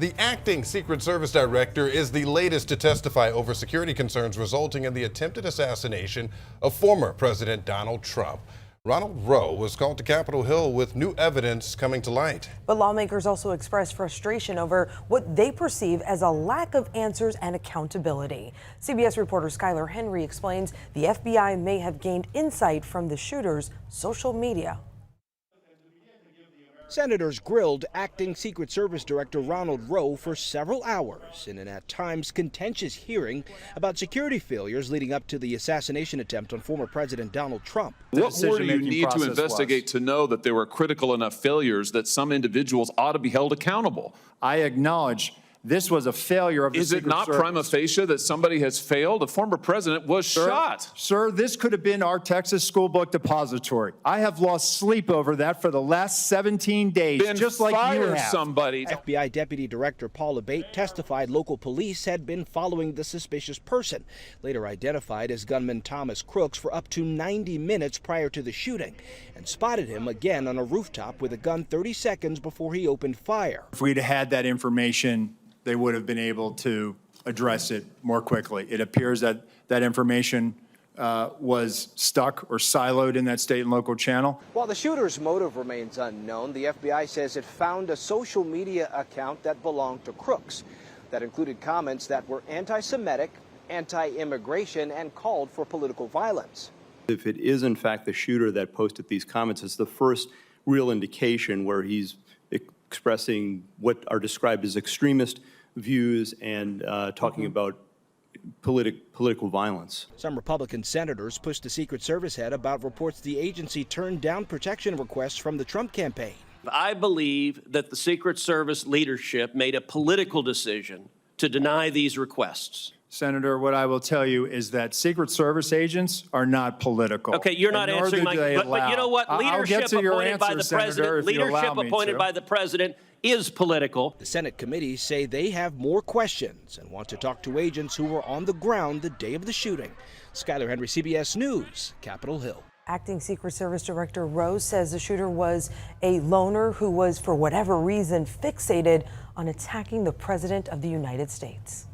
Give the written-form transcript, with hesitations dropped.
The acting Secret Service director is the latest to testify over security concerns resulting in the attempted assassination of former President Donald Trump. Ronald Rowe was called to Capitol Hill with new evidence coming to light. But lawmakers also expressed frustration over what they perceive as a lack of answers and accountability. CBS reporter Skylar Henry explains the FBI may have gained insight from the shooter's social media. Senators grilled acting Secret Service Director Ronald Rowe for several hours in an at times contentious hearing about security failures leading up to the assassination attempt on former President Donald Trump. What more do you need to investigate to know that there were critical enough failures that some individuals ought to be held accountable? I acknowledge this was a failure of the Secret Service. Is it not prima facie that somebody has failed? A former president was shot. Sir, this could have been our Texas school book depository. I have lost sleep over that for the last 17 days, just like you have. Somebody. FBI Deputy Director Paul Abate testified local police had been following the suspicious person, later identified as gunman Thomas Crooks, for up to 90 minutes prior to the shooting, and spotted him again on a rooftop with a gun 30 seconds before he opened fire. If we'd had that information, they would have been able to address it more quickly. It appears that that information was stuck or siloed in that state and local channel. While the shooter's motive remains unknown, the FBI says it found a social media account that belonged to Crooks that included comments that were anti-Semitic, anti-immigration, and called for political violence. If it is in fact the shooter that posted these comments, it's the first real indication where he's expressing what are described as extremist views and talking about political violence. Some Republican senators pushed the Secret Service head about reports the agency turned down protection requests from the Trump campaign. I believe that the Secret Service leadership made a political decision to deny these requests. Senator, what I will tell you is that Secret Service agents are not political. Okay, you're not answering my question. But you know what? Leadership appointed by the president. Leadership appointed by the president is political. The Senate committees say they have more questions and want to talk to agents who were on the ground the day of the shooting. Skylar Henry, CBS News, Capitol Hill. Acting Secret Service Director Rowe says the shooter was a loner who was, for whatever reason, fixated on attacking the President of the United States.